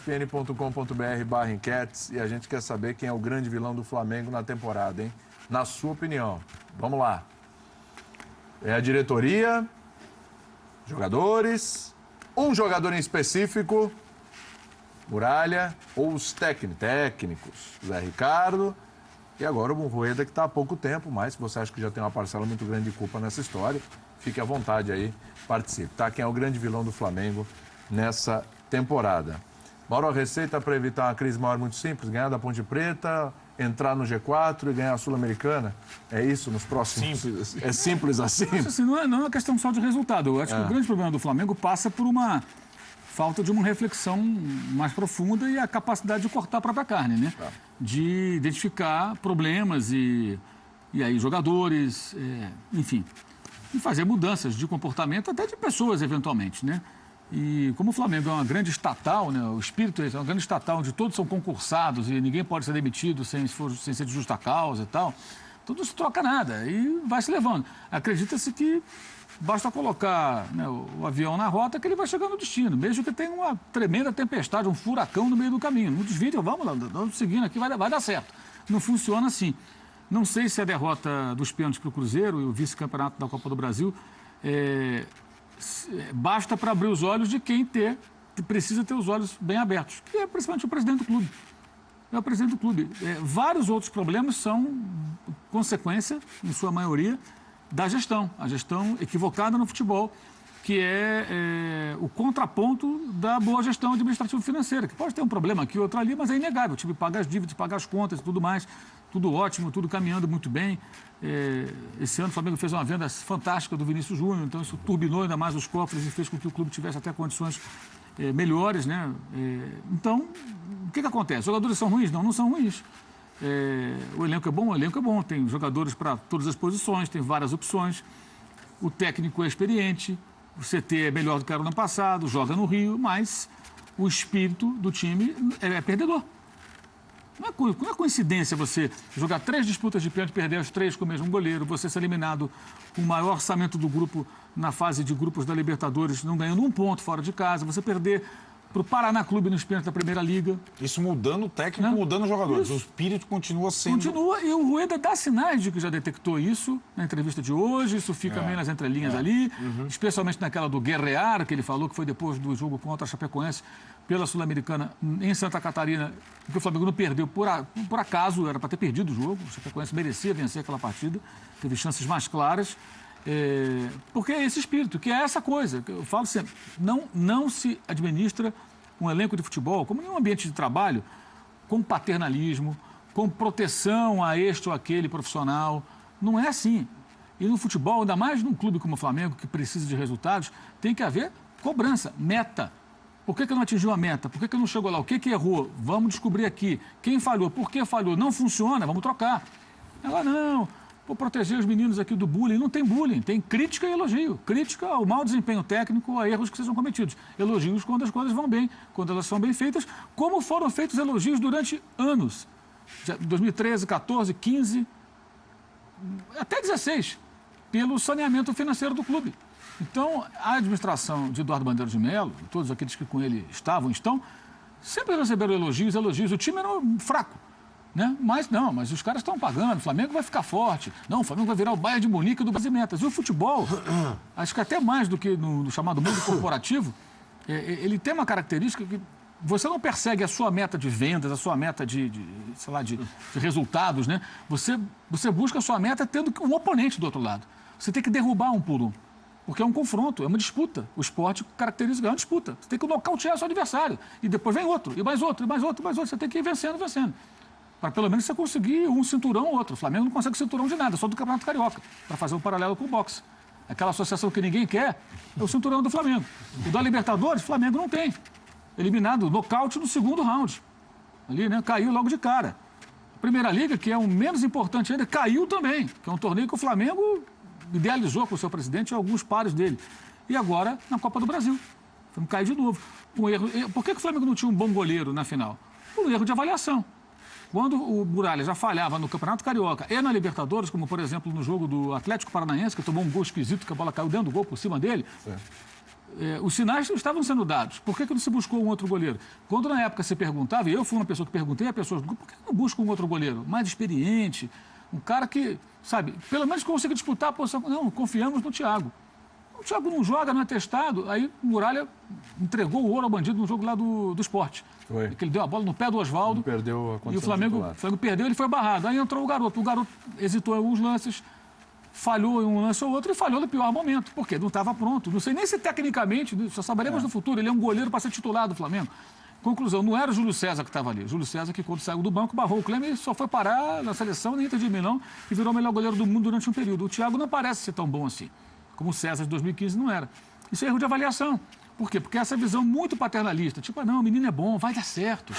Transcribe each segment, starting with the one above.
espn.com.br/enquetes e a gente quer saber quem é o grande vilão do Flamengo na temporada, hein? Na sua opinião. Vamos lá. É a diretoria, jogadores, um jogador em específico, Muralha, ou os técnicos, Zé Ricardo e agora o Rueda, que está há pouco tempo, mas se você acha que já tem uma parcela muito grande de culpa nessa história, fique à vontade aí, participe, tá? Quem é o grande vilão do Flamengo nessa temporada? Mauro, a receita para evitar uma crise maior muito simples, ganhar da Ponte Preta, entrar no G4 e ganhar a Sul-Americana? É isso nos próximos... Simples. É simples assim? Assim, não é uma questão só de resultado. Eu acho que o grande problema do Flamengo passa por uma falta de uma reflexão mais profunda e a capacidade de cortar a própria carne, né? De identificar problemas e aí jogadores, enfim, e fazer mudanças de comportamento até de pessoas, eventualmente, né? E como o Flamengo é uma grande estatal, né? O espírito é uma grande estatal onde todos são concursados e ninguém pode ser demitido sem ser de justa causa e tal, tudo se troca nada e vai se levando. Acredita-se que basta colocar, né, o avião na rota que ele vai chegar no destino, mesmo que tenha uma tremenda tempestade, um furacão no meio do caminho. Não desvia, vamos lá, vamos seguindo aqui, vai dar certo. Não funciona assim. Não sei se a derrota dos pênaltis para o Cruzeiro e o vice-campeonato da Copa do Brasil basta para abrir os olhos de quem precisa ter os olhos bem abertos, que é principalmente o presidente do clube. É o presidente do clube. Vários outros problemas são consequência, em sua maioria, da gestão. A gestão equivocada no futebol, que é o contraponto da boa gestão administrativo-financeira, que pode ter um problema aqui, outro ali, mas é inegável. O time paga as dívidas, paga as contas e tudo mais, tudo ótimo, tudo caminhando muito bem. Esse ano o Flamengo fez uma venda fantástica do Vinícius Júnior, então isso turbinou ainda mais os cofres e fez com que o clube tivesse até condições melhores, né? Então, o que acontece? Os jogadores são ruins? Não são ruins. O elenco é bom, tem jogadores para todas as posições, tem várias opções. O técnico é experiente, o CT é melhor do que era no ano passado, joga no Rio, mas o espírito do time é perdedor. Não é coincidência você jogar 3 disputas de pênalti, perder as 3 com o mesmo goleiro, você ser eliminado com o maior orçamento do grupo na fase de grupos da Libertadores, não ganhando um ponto fora de casa, você perder para o Paraná Clube nos pênaltis da Primeira Liga. Isso mudando o técnico, não? Mudando os jogadores. Isso. O espírito continua sendo... Continua, e o Rueda dá sinais de que já detectou isso na entrevista de hoje, isso fica meio nas entrelinhas ali, especialmente naquela do Guerrear, que ele falou que foi depois do jogo contra a Chapecoense pela Sul-Americana em Santa Catarina, que o Flamengo não perdeu por acaso, era para ter perdido o jogo, o Chapecoense merecia vencer aquela partida, teve chances mais claras, porque é esse espírito, que é essa coisa, que eu falo sempre, não se administra um elenco de futebol, como em um ambiente de trabalho, com paternalismo, com proteção a este ou aquele profissional, não é assim. E no futebol, ainda mais num clube como o Flamengo, que precisa de resultados, tem que haver cobrança, meta. Por que não atingiu a meta? Por que não chegou lá? O que errou? Vamos descobrir aqui. Quem falhou? Por que falhou? Não funciona? Vamos trocar. Ela não... Vou proteger os meninos aqui do bullying. Não tem bullying, tem crítica e elogio. Crítica ao mau desempenho técnico, a erros que sejam cometidos. Elogios quando as coisas vão bem, quando elas são bem feitas, como foram feitos elogios durante anos. 2013, 14, 15, até 16, pelo saneamento financeiro do clube. Então, a administração de Eduardo Bandeira de Mello, todos aqueles que com ele estão, sempre receberam elogios. O time era fraco. Né? Mas os caras estão pagando, o Flamengo vai ficar forte. Não, o Flamengo vai virar o Bayern de Munique do Brasil Metas. E o futebol, acho que até mais do que no chamado mundo corporativo, ele tem uma característica que você não persegue a sua meta de vendas, a sua meta de resultados, né? Você busca a sua meta tendo um oponente do outro lado. Você tem que derrubar um por um. Porque é um confronto, é uma disputa. O esporte caracteriza uma disputa. Você tem que nocautear seu adversário. E depois vem outro, e mais outro, e mais outro, e mais outro. Você tem que ir vencendo. Para pelo menos você conseguir um cinturão ou outro. O Flamengo não consegue cinturão de nada, só do Campeonato Carioca, para fazer um paralelo com o boxe. Aquela associação que ninguém quer é o cinturão do Flamengo. O da Libertadores, o Flamengo não tem. Eliminado, nocaute no segundo round. Ali, né? Caiu logo de cara. A Primeira Liga, que é o menos importante ainda, caiu também, que é um torneio que o Flamengo idealizou com o seu presidente e alguns pares dele. E agora, na Copa do Brasil. O Flamengo cai de novo. Um erro. Por que o Flamengo não tinha um bom goleiro na final? Um erro de avaliação. Quando o Muralha já falhava no Campeonato Carioca e na Libertadores, como, por exemplo, no jogo do Atlético Paranaense, que tomou um gol esquisito, que a bola caiu dentro do gol por cima dele, os sinais estavam sendo dados. Por que não se buscou um outro goleiro? Quando na época se perguntava, e eu fui uma pessoa que perguntei a pessoas, por que não busca um outro goleiro? Mais experiente, um cara que, sabe, pelo menos consiga disputar a posição. Não, confiamos no Thiago. O Thiago não joga, não é testado. Aí o Muralha entregou o ouro ao bandido no jogo lá do Sport. Foi. Que ele deu a bola no pé do Oswaldo. Perdeu a condição e o Flamengo perdeu, ele foi barrado. Aí entrou o garoto. O garoto hesitou em alguns lances, falhou em um lance ou outro e falhou no pior momento. Por quê? Não estava pronto. Não sei nem se tecnicamente, só saberemos no futuro. Ele é um goleiro para ser titular do Flamengo. Conclusão, não era o Júlio César que estava ali. Júlio César que, quando saiu do banco, barrou o Clemer e só foi parar na seleção na Inter de Milão e virou o melhor goleiro do mundo durante um período. O Thiago não parece ser tão bom assim, como o César de 2015 não era. Isso é erro de avaliação. Por quê? Porque essa visão muito paternalista. Tipo, não, o menino é bom, vai dar certo.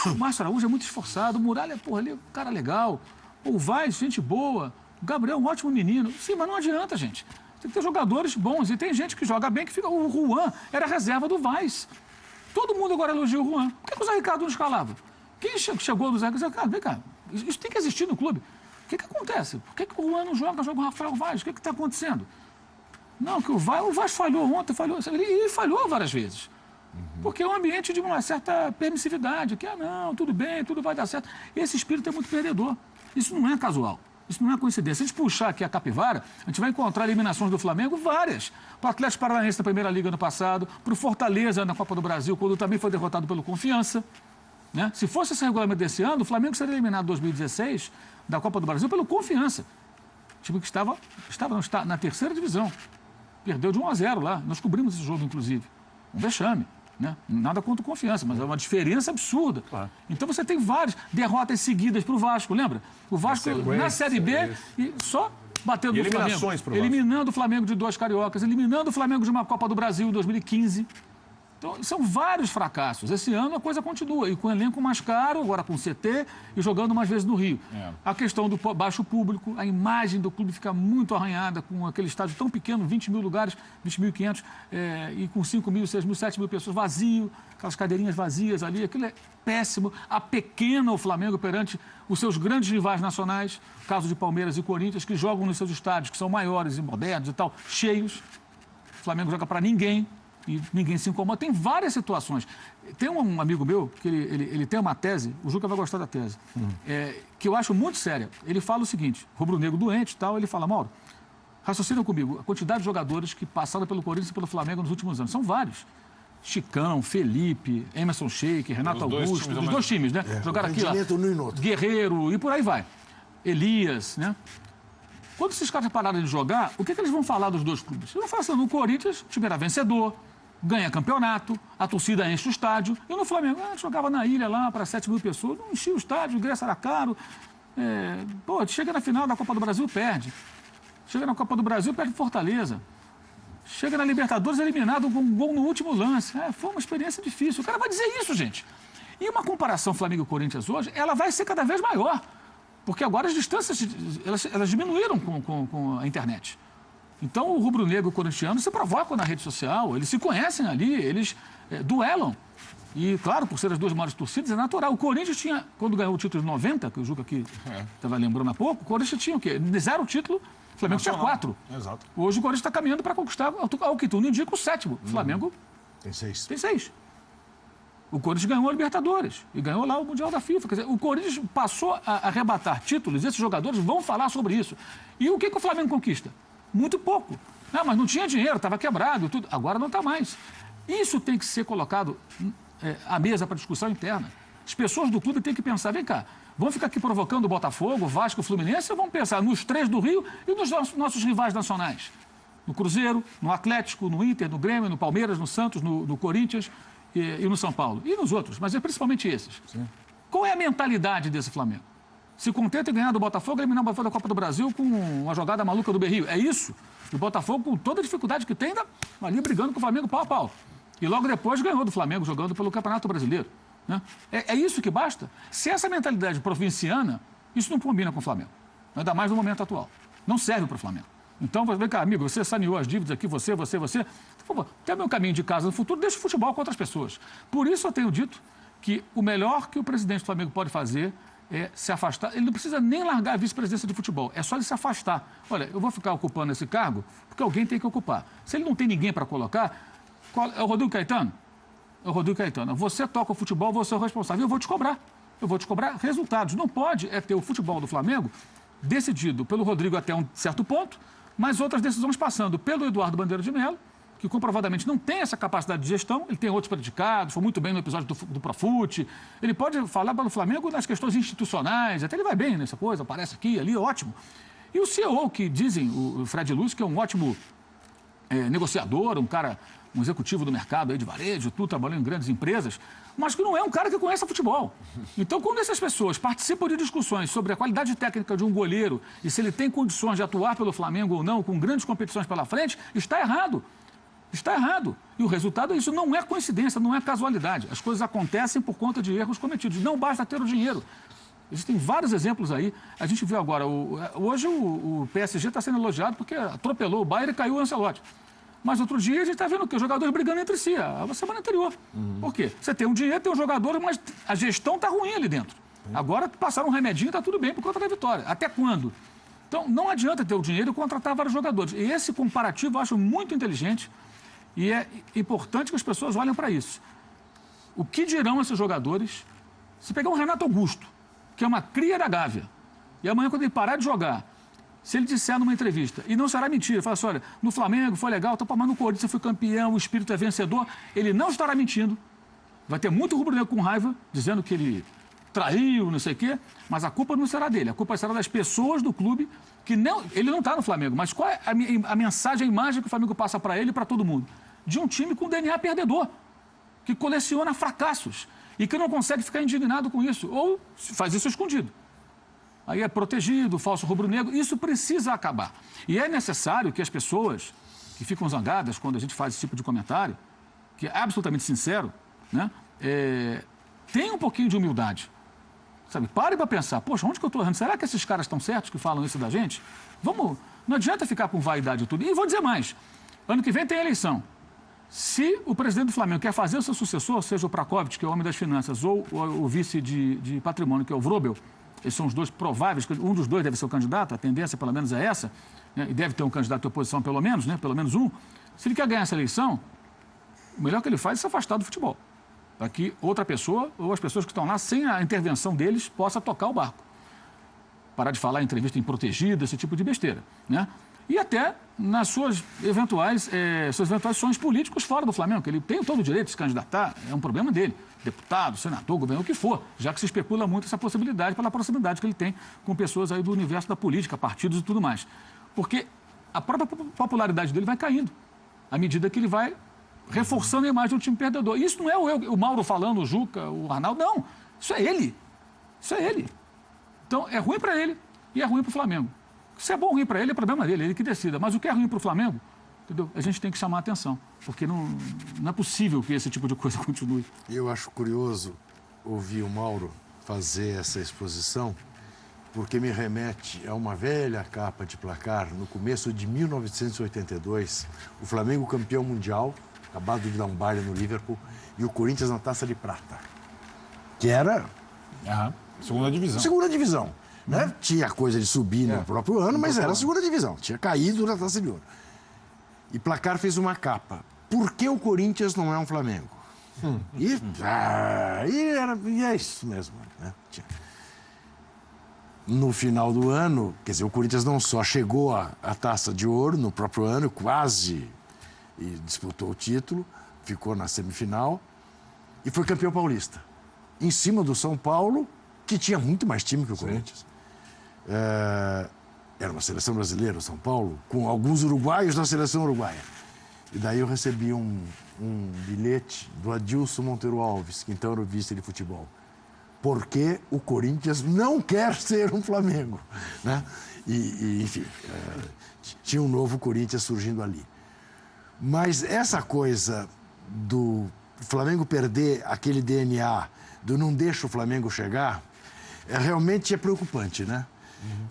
O Márcio Araújo é muito esforçado, o Muralha, porra, ele é um cara legal. O Vaz, gente boa. O Gabriel é um ótimo menino. Sim, mas não adianta, gente. Tem que ter jogadores bons. E tem gente que joga bem, que fica... O Juan era reserva do Vaz. Todo mundo agora elogia o Juan. Por que o Zé Ricardo não escalava? Quem chegou do Zé Ricardo? Vem cá, isso tem que existir no clube. O que acontece? Por que o Juan não joga o Rafael Vaz? O que está acontecendo? Não, que o Vaz falhou ontem, ele falhou várias vezes. Porque é um ambiente de uma certa permissividade, que, não, tudo bem, tudo vai dar certo. Esse espírito é muito perdedor. Isso não é casual. Isso não é coincidência. Se a gente puxar aqui a capivara, a gente vai encontrar eliminações do Flamengo várias. Para o Atlético Paranaense na Primeira Liga no passado, para o Fortaleza na Copa do Brasil, quando também foi derrotado pelo Confiança. Né? Se fosse esse regulamento desse ano, o Flamengo seria eliminado em 2016 da Copa do Brasil pelo Confiança. Time que está na terceira divisão. Perdeu de 1-0 lá. Nós cobrimos esse jogo, inclusive. Um vexame. Né? Nada contra Confiança, mas é uma diferença absurda. Claro. Então você tem várias derrotas seguidas para o Vasco, lembra? O Vasco na Série B e só batendo no Flamengo. Eliminando o Flamengo de 2 cariocas, eliminando o Flamengo de uma Copa do Brasil em 2015. Então, são vários fracassos. Esse ano a coisa continua. E com o elenco mais caro, agora com o CT e jogando mais vezes no Rio. A questão do baixo público, a imagem do clube fica muito arranhada com aquele estádio tão pequeno, 20 mil lugares, 20.500, e com 5 mil, 6 mil, 7 mil pessoas, vazio, aquelas cadeirinhas vazias ali. Aquilo é péssimo. Apequena o Flamengo perante os seus grandes rivais nacionais, caso de Palmeiras e Corinthians, que jogam nos seus estádios, que são maiores e modernos e tal, cheios. O Flamengo joga para ninguém. E ninguém se incomoda. Tem várias situações. Tem um amigo meu que ele tem uma tese, o Juca vai gostar da tese, que eu acho muito séria. Ele fala o seguinte, rubro-negro doente e tal, ele fala, Mauro, raciocina comigo, a quantidade de jogadores que passaram pelo Corinthians e pelo Flamengo nos últimos anos, são vários. Chicão, Felipe, Emerson Sheik, Renato Augusto, dos dois times, né? Jogaram aqui, ó, Guerreiro e por aí vai. Elias, né? Quando esses caras pararam de jogar, o que eles vão falar dos dois clubes? Eles vão falar assim, no Corinthians, o time era vencedor, ganha campeonato, a torcida enche o estádio. E no Flamengo, jogava na ilha lá para 7 mil pessoas, não enchia o estádio, o ingresso era caro. Chega na final da Copa do Brasil, perde. Chega na Copa do Brasil, perde Fortaleza. Chega na Libertadores, eliminado com um gol no último lance. Foi uma experiência difícil. O cara vai dizer isso, gente. E uma comparação Flamengo e Corinthians hoje, ela vai ser cada vez maior. Porque agora as distâncias, elas diminuíram com a internet. Então, o rubro-negro corintiano se provocam na rede social, eles se conhecem ali, eles duelam. E, claro, por ser as duas maiores torcidas, é natural. O Corinthians tinha, quando ganhou o título de 90, que o Juca aqui estava lembrando há pouco, o Corinthians tinha o quê? 0 título, o Flamengo tinha 4. Exato. Hoje o Corinthians está caminhando para conquistar, ao que tudo indica, o 7º. O Flamengo tem 6. Tem 6. O Corinthians ganhou a Libertadores e ganhou lá o Mundial da FIFA. Quer dizer, o Corinthians passou a arrebatar títulos, esses jogadores vão falar sobre isso. E o que o Flamengo conquista? Muito pouco. Mas não tinha dinheiro, estava quebrado, tudo. Agora não está mais. Isso tem que ser colocado à mesa para discussão interna. As pessoas do clube têm que pensar, vem cá, vamos ficar aqui provocando o Botafogo, o Vasco, o Fluminense, ou vamos pensar nos 3 do Rio e nos nossos rivais nacionais? No Cruzeiro, no Atlético, no Inter, no Grêmio, no Palmeiras, no Santos, no Corinthians e no São Paulo. E nos outros, mas é principalmente esses. Sim. Qual é a mentalidade desse Flamengo? Se contenta em ganhar do Botafogo, eliminar o Botafogo da Copa do Brasil com uma jogada maluca do Berrio. É isso? O Botafogo, com toda a dificuldade que tem, ainda ali brigando com o Flamengo pau a pau. E logo depois ganhou do Flamengo, jogando pelo Campeonato Brasileiro. Né? É isso que basta? Se essa mentalidade provinciana, isso não combina com o Flamengo. Ainda mais no momento atual. Não serve para o Flamengo. Então, vem cá, amigo, você saneou as dívidas aqui, você. Por favor, tem meu caminho de casa no futuro, deixa o futebol com outras pessoas. Por isso eu tenho dito que o melhor que o presidente do Flamengo pode fazer é se afastar. Ele não precisa nem largar a vice-presidência de futebol, é só ele se afastar. Olha, eu vou ficar ocupando esse cargo porque alguém tem que ocupar. Se ele não tem ninguém para colocar, É o Rodrigo Caetano? É o Rodrigo Caetano. Você toca o futebol, você é o responsável. Eu vou te cobrar. Eu vou te cobrar resultados. Não pode ter o futebol do Flamengo decidido pelo Rodrigo até um certo ponto, mas outras decisões passando pelo Eduardo Bandeira de Mello, que comprovadamente não tem essa capacidade de gestão, ele tem outros predicados, foi muito bem no episódio do Profute, ele pode falar pelo Flamengo nas questões institucionais, até ele vai bem nessa coisa, aparece aqui, ali, ótimo. E o CEO, que dizem, o Fred Lúcio, que é um ótimo negociador, um executivo do mercado aí de varejo, tudo trabalhando em grandes empresas, mas que não é um cara que conhece futebol. Então, quando essas pessoas participam de discussões sobre a qualidade técnica de um goleiro e se ele tem condições de atuar pelo Flamengo ou não, com grandes competições pela frente, está errado. Está errado. E o resultado é isso. Não é coincidência, não é casualidade. As coisas acontecem por conta de erros cometidos. Não basta ter o dinheiro. Existem vários exemplos aí. A gente viu agora, hoje o PSG está sendo elogiado porque atropelou o Bayern e caiu o Ancelotti. Mas outro dia a gente está vendo o quê? Os jogadores brigando entre si, a semana anterior. Por quê? Você tem um dinheiro, tem um jogador, mas a gestão está ruim ali dentro. Agora passaram um remedinho e está tudo bem por conta da vitória. Até quando? Então não adianta ter o dinheiro e contratar vários jogadores. E esse comparativo eu acho muito inteligente. E é importante que as pessoas olhem para isso. O que dirão esses jogadores se pegar um Renato Augusto, que é uma cria da Gávea, e amanhã, quando ele parar de jogar, se ele disser numa entrevista, e não será mentira, fala assim, olha, no Flamengo foi legal, mas no Corinthians você foi campeão, o espírito é vencedor, ele não estará mentindo. Vai ter muito rubro-negro com raiva, dizendo que ele traiu, não sei o quê, mas a culpa não será dele, a culpa será das pessoas do clube, que não, ele não está no Flamengo, mas qual é a mensagem, a imagem que o Flamengo passa para ele e para todo mundo? De um time com DNA perdedor, que coleciona fracassos e que não consegue ficar indignado com isso, ou faz isso escondido. Aí é protegido, falso rubro-negro, isso precisa acabar. E é necessário que as pessoas que ficam zangadas quando a gente faz esse tipo de comentário, que é absolutamente sincero, né, tenham um pouquinho de humildade. Sabe, pare para pensar, poxa, onde que eu estou errando? Será que esses caras estão certos que falam isso da gente? Não adianta ficar com vaidade e tudo. E vou dizer mais, ano que vem tem eleição. Se o presidente do Flamengo quer fazer o seu sucessor, seja o Prakovic, que é o homem das finanças, ou o vice de patrimônio, que é o Vrobel, esses são os dois prováveis, um dos dois deve ser o candidato, a tendência pelo menos é essa, né, e deve ter um candidato de oposição pelo menos, né, pelo menos um. Se ele quer ganhar essa eleição, o melhor que ele faz é se afastar do futebol, para que outra pessoa, ou as pessoas que estão lá, sem a intervenção deles, possa tocar o barco. Parar de falar em entrevista em protegida, esse tipo de besteira, né? E até nas suas eventuais sonhos políticos fora do Flamengo, que ele tem todo o direito de se candidatar, é um problema dele. Deputado, senador, governador, o que for, já que se especula muito essa possibilidade pela proximidade que ele tem com pessoas aí do universo da política, partidos e tudo mais. Porque a própria popularidade dele vai caindo, à medida que ele vai reforçando a imagem do time perdedor. E isso não é o Mauro falando, o Juca, o Arnaldo, não. Isso é ele. Isso é ele. Então, é ruim para ele e é ruim para o Flamengo. Se é bom ou ruim para ele, é problema dele, ele que decida. Mas o que é ruim para o Flamengo, entendeu? A gente tem que chamar a atenção, porque não é possível que esse tipo de coisa continue. Eu acho curioso ouvir o Mauro fazer essa exposição, porque me remete a uma velha capa de placar, no começo de 1982, o Flamengo campeão mundial, acabado de dar um baile no Liverpool, e o Corinthians na Taça de Prata, que era... Segunda divisão. Segunda divisão. Né? Tinha coisa de subir no próprio ano, mas era a segunda divisão. Tinha caído na Taça de Ouro. E Placar fez uma capa. Por que o Corinthians não é um Flamengo? E é isso mesmo. Né? No final do ano, quer dizer, o Corinthians não só chegou à Taça de Ouro no próprio ano, quase disputou o título, ficou na semifinal e foi campeão paulista. Em cima do São Paulo, que tinha muito mais time que o Corinthians. Era uma seleção brasileira, o São Paulo, com alguns uruguaios da seleção uruguaia. E daí eu recebi um bilhete do Adilson Monteiro Alves, que então era o vice de futebol. Porque o Corinthians não quer ser um Flamengo. Né? Enfim, tinha um novo Corinthians surgindo ali. Mas essa coisa do Flamengo perder aquele DNA, do não deixa o Flamengo chegar, realmente é preocupante, né?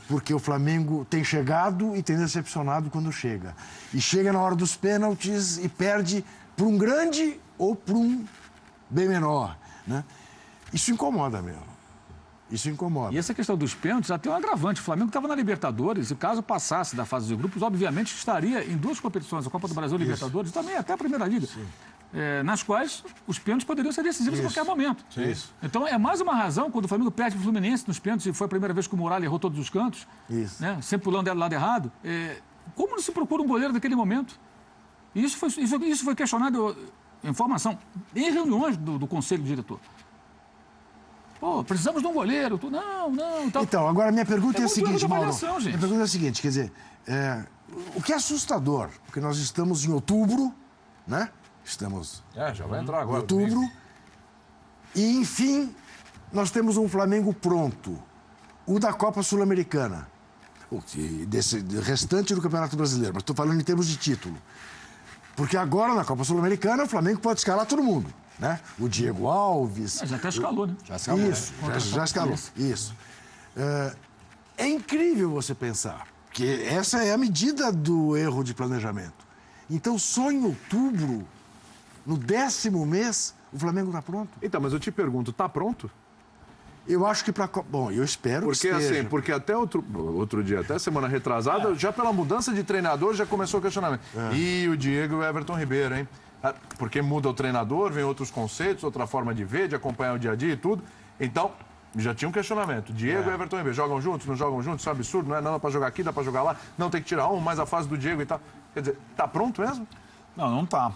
Porque o Flamengo tem chegado e tem decepcionado quando chega. E chega na hora dos pênaltis e perde por um grande ou por um bem menor, né? Isso incomoda mesmo. Isso incomoda. E essa questão dos pênaltis já tem um agravante. O Flamengo estava na Libertadores e caso passasse da fase de grupos, obviamente estaria em duas competições, a Copa do Brasil e Libertadores, e também até a Primeira Liga. Sim. nas quais os pênaltis poderiam ser decisivos em qualquer momento. Isso. Então, é mais uma razão, quando o Flamengo perde para o Fluminense nos pênaltis, e foi a primeira vez que o Muralha errou todos os cantos, Isso. né, sempre pulando do lado errado, como não se procura um goleiro naquele momento? E isso foi questionado em formação, em reuniões do conselho diretor. Pô, precisamos de um goleiro. Não. Então, agora a minha pergunta é a muito erro seguinte, de Mauro. avaliação, gente. Minha pergunta é a seguinte, quer dizer, o que é assustador, porque nós estamos em outubro, né? Estamos Já vai entrar em agora. outubro, e, enfim, nós temos um Flamengo pronto. O da Copa Sul-Americana. Desse restante do Campeonato Brasileiro, mas estou falando em termos de título. Porque agora, na Copa Sul-Americana, o Flamengo pode escalar todo mundo, né? O Diego Alves... Já até escalou, né? Já escalou. Isso, já escalou. Isso. É incrível você pensar, porque essa é a medida do erro de planejamento. Então, só em outubro, no 10º mês, o Flamengo está pronto? Então, mas eu te pergunto, tá pronto? Eu acho que para... Bom, eu espero Porque que esteja. assim, porque até outro dia, até semana retrasada, já pela mudança de treinador, já começou o questionamento. E o Diego e o Everton Ribeiro, hein? Porque muda o treinador, vem outros conceitos, outra forma de ver, de acompanhar o dia a dia e tudo. Então, já tinha um questionamento. Diego e Everton Ribeiro, jogam juntos, não jogam juntos? Isso é um absurdo, não é? Não dá pra jogar aqui, dá pra jogar lá. Não, tem que tirar um, mais a fase do Diego e tal. Quer dizer, tá pronto mesmo? Não tá.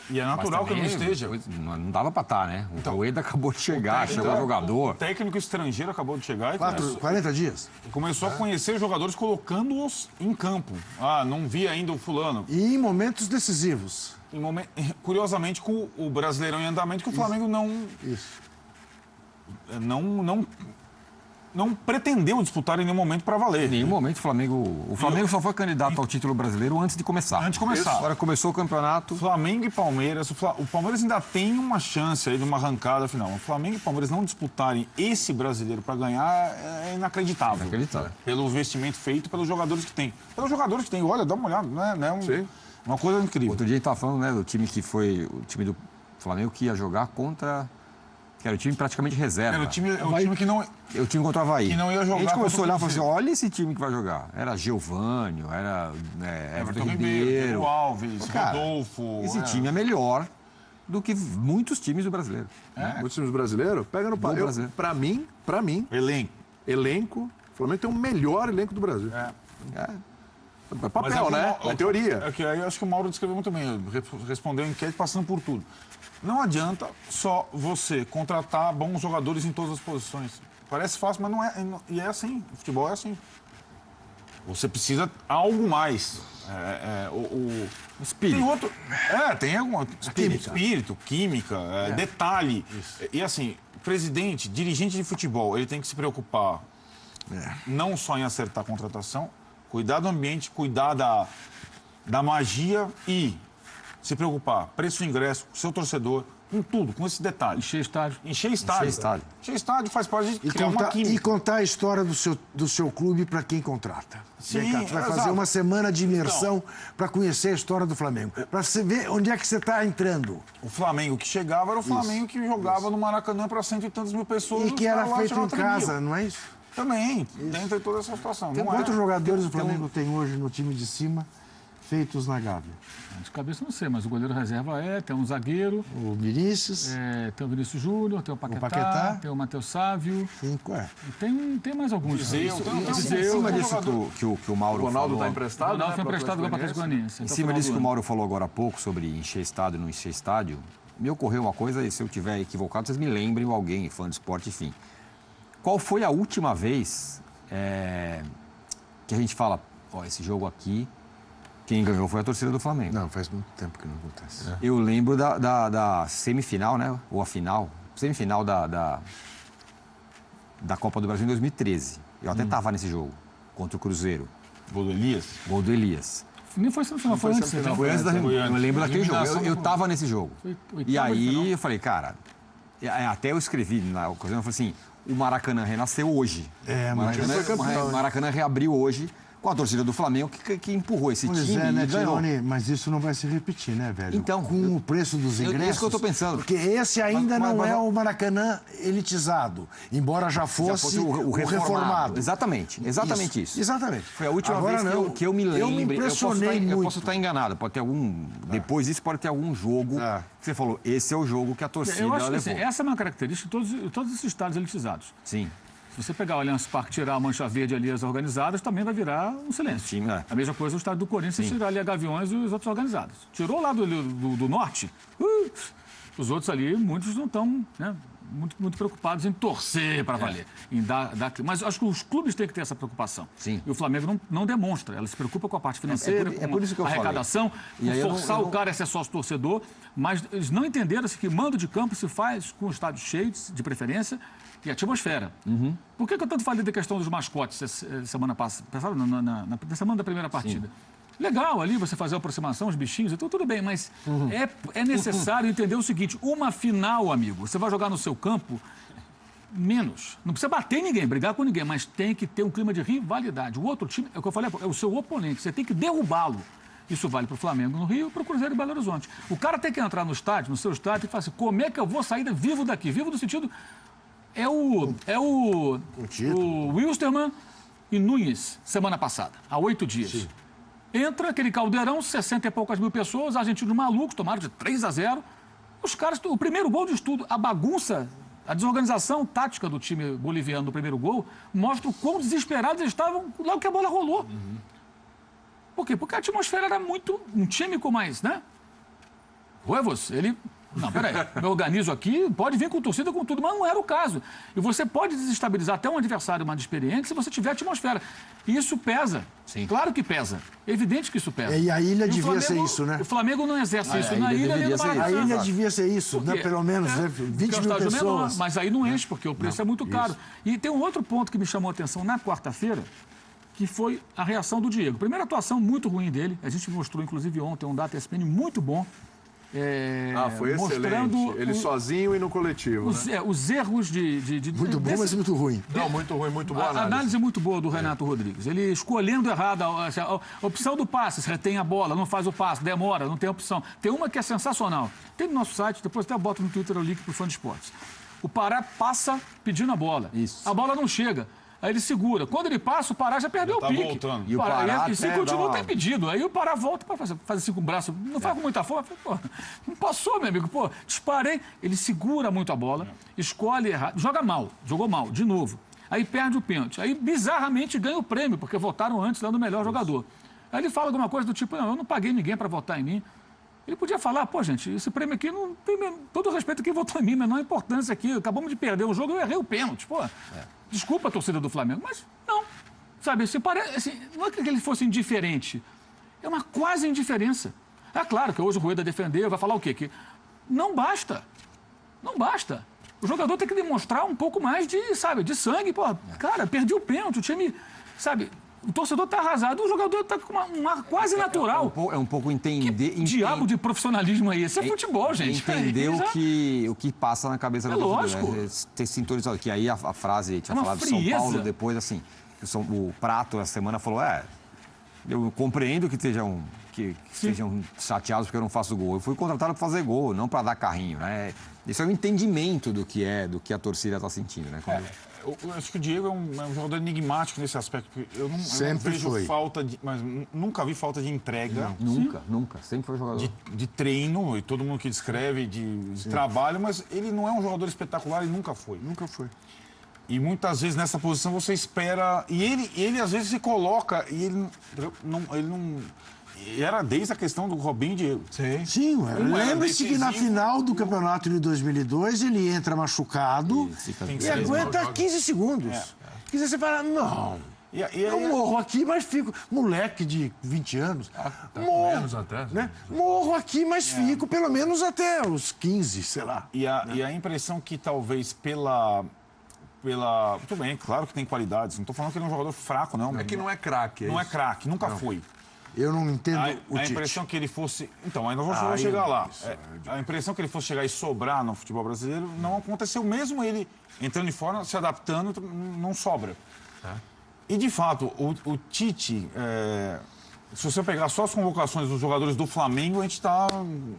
E é natural que não esteja. Não dava pra estar, né? O Rueda acabou de chegar, chegou o jogador. O técnico estrangeiro acabou de chegar e 40 dias. começou a conhecer os jogadores colocando-os em campo. Não vi ainda o fulano. E em momentos decisivos. Curiosamente, com o Brasileirão em andamento, que o Flamengo não pretendeu disputar em nenhum momento para valer. Em nenhum momento o Flamengo só foi candidato ao título brasileiro antes de começar. Antes de começar. Agora começou o campeonato. Flamengo e Palmeiras. O Palmeiras ainda tem uma chance aí de uma arrancada final. O Flamengo e o Palmeiras não disputarem esse brasileiro para ganhar é inacreditável. Inacreditável. Pelo investimento feito pelos jogadores que tem. Pelos jogadores que tem. Olha, dá uma olhada. Não é uma coisa incrível. Outro dia a gente estava falando, né, do time que foi o time do Flamengo que ia jogar contra... Que era o time praticamente reserva. Era o time que não... O time contra o Avaí. Que não ia jogar. A gente começou a olhar e falou assim, contra o olha esse time que vai jogar. Era Giovânio, era Everton Diego Ribeiro. Alves, Cara, Rodolfo. Esse time é melhor do que muitos times do brasileiro. Muitos times brasileiros, pega no papel. Pra mim, elenco, o Flamengo tem o melhor elenco do Brasil. É papel, né? É teoria. É que aí eu acho que o Mauro descreveu muito bem. Respondeu a enquete passando por tudo. Não adianta só você contratar bons jogadores em todas as posições. Parece fácil, mas não é. E é assim. O futebol é assim. Você precisa algo mais. Espírito. Tem outro. Tem algum. Espírito, química, detalhe. E assim, presidente, dirigente de futebol, ele tem que se preocupar não só em acertar a contratação, cuidar do ambiente, cuidar da magia e se preocupar, preço de ingresso, seu torcedor, com tudo, com esse detalhe. Encher estádio. Encher estádio faz parte de criar uma química. E contar a história do seu clube para quem contrata. Sim, Vem cá, tu vai fazer uma semana de imersão para conhecer a história do Flamengo. Para você ver onde é que você está entrando. O Flamengo que chegava era o Flamengo que jogava no Maracanã para 100 e tantas mil pessoas. E que era feito em casa, não é isso? Também, dentro de toda essa situação. Tem quantos jogadores o Flamengo tem hoje no time de cima feitos na Gávea? De cabeça não sei, mas o goleiro reserva tem um zagueiro. O Vinícius. Tem o Vinícius Júnior, tem o Paquetá, Paquetá. tem o Matheus Sávio. 5, E tem mais alguns. Viseu, Em cima disso que o Mauro O Ronaldo falou... está emprestado. O Ronaldo foi né, pro emprestado agora para o Atlético Atlético Goianiense. Em cima disso que o Mauro falou agora há pouco, sobre encher estádio e não encher estádio, me ocorreu uma coisa, e se eu estiver equivocado, vocês me lembrem, ou alguém, fã de esporte, enfim. Qual foi a última vez que a gente fala, esse jogo aqui, quem ganhou foi a torcida do Flamengo? Não, faz muito tempo que não acontece. Eu lembro da semifinal, né? Ou a final, semifinal da Copa do Brasil em 2013. Eu até estava nesse jogo, contra o Cruzeiro. Gol do Elias? Gol do Elias. Nem foi semifinal, foi antes. Foi antes da Foi antes. Eu lembro daquele jogo. Eliminação Eu estava nesse jogo. Foi oitava E de aí final. eu falei, cara, até eu escrevi na ocasião, eu falei assim, o Maracanã renasceu hoje. Mas O Maracanã reabriu hoje com a torcida do Flamengo que empurrou esse Pois time é, né, e ganhou. Tironi? Mas isso não vai se repetir, né, velho? Então, com o preço dos ingressos. É isso que eu tô pensando. Porque esse ainda Mas- não mas- é o Maracanã elitizado, embora já Já fosse o o reformado. Exatamente isso. Exatamente. Foi a última Agora vez não. que eu me lembro. Eu me impressionei eu muito. posso estar enganado. Pode ter algum. Depois disso, pode ter algum jogo que você falou. Esse é o jogo que a torcida Eu acho que levou. assim, essa é uma característica de todos esses estádios elitizados. Sim. Se você pegar o Allianz Parque, tirar a mancha verde ali, as organizadas, também vai virar um silêncio. Sim, é. A mesma coisa o estádio do Corinthians, se tirar ali a Gaviões e os outros organizados. Tirou lá do norte, os outros ali, muitos não estão, né, muito preocupados em torcer para valer. Em dar... Mas acho que os clubes têm que ter essa preocupação. Sim. E o Flamengo não demonstra. Ela se preocupa com a parte financeira, é por isso que eu com a falei. arrecadação, E com aí eu forçar não- o cara a ser sócio-torcedor, mas eles não entenderam assim, que mando de campo se faz com o estádio cheio, de preferência, e atmosfera. Por que eu tanto falei da questão dos mascotes semana passada, na semana da primeira partida? Legal ali você fazer a aproximação, os bichinhos, então tudo bem, mas é necessário entender o seguinte, uma final, amigo, você vai jogar no seu campo, menos. Não precisa bater em ninguém, brigar com ninguém, mas tem que ter um clima de rivalidade. O outro time, é o que eu falei, é o seu oponente, você tem que derrubá-lo. Isso vale para o Flamengo no Rio e para o Cruzeiro em Belo Horizonte. O cara tem que entrar no estádio, no seu estádio, e falar assim, como é que eu vou sair vivo daqui? Vivo no sentido... É o Wilstermann e Nunes, semana passada, há 8 dias. Sim. Entra aquele caldeirão, 60 e poucas mil pessoas, argentinos malucos, tomaram de 3-0. Os caras, o primeiro gol de estudo, a bagunça, a desorganização tática do time boliviano no primeiro gol, mostra o quão desesperados eles estavam logo que a bola rolou. Por quê? Porque a atmosfera era muito... Um time com mais, né? Huevos, ele... Não, peraí, me organizo aqui, pode vir com torcida, com tudo, mas não era o caso. E você pode desestabilizar até um adversário mais experiente se você tiver atmosfera. E isso pesa. Sim. Claro que pesa. É evidente que isso pesa. E a ilha o devia Flamengo, ser isso, né? O Flamengo não exerce isso na ilha ilha nem deveria no ser Maracanã. A ilha Exato. devia ser isso, né? Pelo menos, né? 20 Porque mil o estádio é menor, pessoas. mas aí não enche, porque o preço é muito caro. E tem um outro ponto que me chamou a atenção na quarta-feira, que foi a reação do Diego. Primeira atuação muito ruim dele, a gente mostrou, inclusive, ontem, um data ESPN muito bom. Foi excelente. Ele sozinho e no coletivo, né? Os erros de Muito bom, mas muito ruim. Não, muito ruim, muito boa a análise muito boa do Renato Rodrigues. Ele escolhendo errado a opção do passe, se retém a bola, não faz o passe, demora, não tem opção. Tem uma que é sensacional. Tem no nosso site, depois até boto no Twitter o link para o Fã de Esportes. O Pará passa pedindo a bola. Isso. A bola não chega. Aí ele segura. Quando ele passa, o Pará já perdeu o pique. Voltando. E o Pará e se até continua, dá tem pedido. Aí o Pará volta para fazer assim com o braço. Não faz com muita força. Pô, não passou, meu amigo. Pô, disparei. Ele segura muito a bola, escolhe errado. Joga mal. Jogou mal, de novo. Aí perde o pênalti. Aí, bizarramente, ganha o prêmio, porque votaram antes lá no melhor jogador. Aí ele fala alguma coisa do tipo, não, eu não paguei ninguém para votar em mim. Ele podia falar, pô, gente, esse prêmio aqui não tem todo o respeito a quem votou em mim, menor importância aqui. Acabamos de perder o jogo, eu errei o pênalti. Pô, desculpa a torcida do Flamengo, mas não. Sabe, se parece, assim, não é que ele fosse indiferente, é uma quase indiferença. É claro que hoje o Rueda defendeu, vai falar o quê? Que não basta. Não basta. O jogador tem que demonstrar um pouco mais de, sabe, de sangue. Pô, cara, perdi o pênalti, o time, sabe... O torcedor está arrasado, o jogador está com um ar quase natural. É um pouco entender... Que diabo de profissionalismo é esse? É futebol, gente. Entender o que passa na cabeça do lógico. torcedor. Ter sintonizado. Que aí a frase, tinha Uma falado de São frieza. Paulo depois, assim, o Prato, a semana, falou, eu compreendo que estejam chateados porque eu não faço gol. Eu fui contratado para fazer gol, não para dar carrinho, né? Isso é um entendimento do que a torcida está sentindo, né? Eu acho que o Diego é um jogador enigmático nesse aspecto. Eu não vejo foi. falta de... Mas nunca vi falta de entrega. Nunca. Sempre foi jogador. De treino, e todo mundo que descreve, de trabalho, mas ele não é um jogador espetacular e nunca foi. Nunca foi. E muitas vezes nessa posição você espera... E ele às vezes se coloca e ele não... E era desde a questão do Robinho e Diego. Sim, lembre-se que na decisivo. final do campeonato de 2002 ele entra machucado e aguenta 15 segundos. Quer dizer, você fala, não, eu morro aqui, mas fico... Moleque de 20 anos, morro, menos até. né? Morro aqui, mas fico pelo menos até os 15, sei lá. E a impressão que talvez pela... Tudo bem, claro que tem qualidades. Não estou falando que ele é um jogador fraco, não. É que não é craque. Não é craque, nunca foi. Eu não entendo o A Tite. impressão que ele fosse... Então, ainda vou chegar lá. A impressão que ele fosse chegar e sobrar no futebol brasileiro não aconteceu. Mesmo ele entrando e fora, se adaptando, não sobra. E, de fato, o Tite, se você pegar só as convocações dos jogadores do Flamengo, a gente está,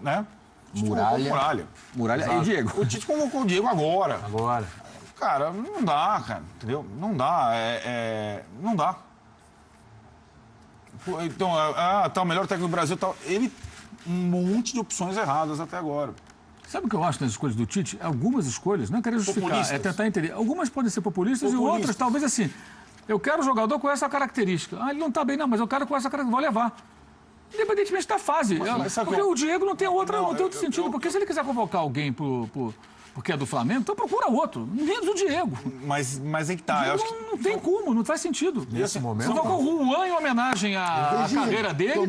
né? Muralha. Muralha e o Diego. O Tite convocou o Diego agora. Cara, não dá, cara, entendeu? Não dá, não dá. Então, tá o melhor técnico do Brasil, tá, ele um monte de opções erradas até agora. Sabe o que eu acho nas escolhas do Tite? Algumas escolhas, não é querer justificar, Populistas. é tentar entender. Algumas podem ser populistas e outras, talvez assim, eu quero um jogador com essa característica. Ah, ele não está bem, não, mas eu quero com essa característica, vou levar. Independentemente da fase. Porque o Diego não tem outro sentido. Porque se ele quiser convocar alguém porque é do Flamengo, então procura outro. Menos o Diego. Mas é que tá. Eu acho que... Não tem como, não faz sentido. Nesse momento. Convocou o Juan em homenagem à carreira dele,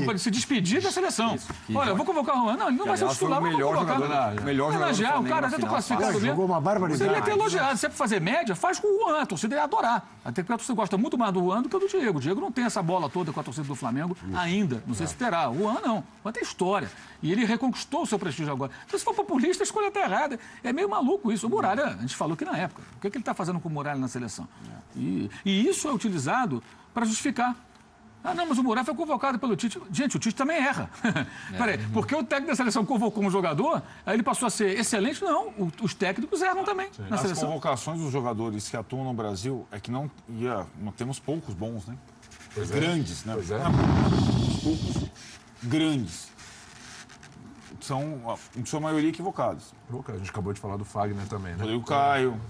para se despedir da seleção. Olha, eu vou convocar o Juan. Não, ele não vai ser titular, o melhor jogador homenagear o cara, até classificado mesmo. Jogou uma barbaridade. Seria ter elogiado. Se é pra fazer média, faz com o Juan. A torcida ia adorar. Até porque a torcida gosta muito mais do Juan do que do Diego. O Diego não tem essa bola toda com a torcida do Flamengo ainda. Não sei se terá. O Juan não. O Juan tem história. E ele reconquistou o seu prestígio agora. Então, se for populista, a escolha está errada. É meio maluco isso. O Muralha, a gente falou que na época. O que ele está fazendo com o Muralha na seleção? E isso é utilizado para justificar. Ah, não, mas o Muralha foi convocado pelo Tite. Gente, o Tite também erra. Peraí, porque o técnico da seleção convocou um jogador, aí ele passou a ser excelente? Não, os técnicos erram também na seleção. As convocações dos jogadores que atuam no Brasil é que não temos poucos bons, né? Grandes, né? Poucos grandes. São, em sua maioria, equivocados. A gente acabou de falar do Fagner também, né? Rodrigo Caio.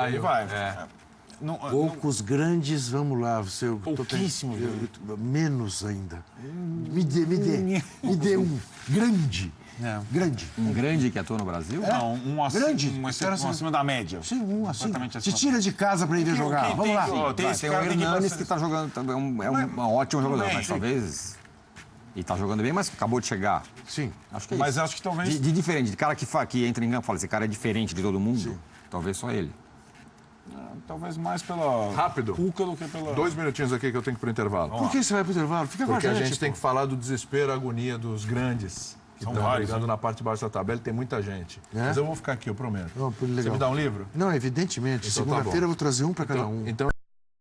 Aí vai. Poucos grandes, vamos lá. Pouquíssimos. Menos ainda. Me dê um. Grande. Grande. Um grande que atua no Brasil? Não, um grande. acima da média. Sim, um assim. Completamente Se acima. tira de casa para ir ver jogar. Vamos lá. Tem esse Tem o cara Hernanes que está jogando também. É um ótimo jogador, bem, mas sim. talvez... E está jogando bem, mas acabou de chegar. Sim. Acho que é Mas isso. acho que talvez... De diferente, de cara que entra em campo e fala, esse cara é diferente de todo mundo, talvez só ele. Talvez mais pela... Rápido. Cuca do que pela... 2 minutinhos aqui que eu tenho que ir pro intervalo. Por que você vai pro intervalo? Fica com a Porque a gente. gente tem que falar do desespero, a agonia dos grandes que São estão vários, brigando né? na parte de baixo da tabela. Tem muita gente. É? Mas eu vou ficar aqui, eu prometo. Não, Você legal. me dá um livro? Não, evidentemente. Então tá Segunda-feira bom. eu vou trazer um para cada um. Então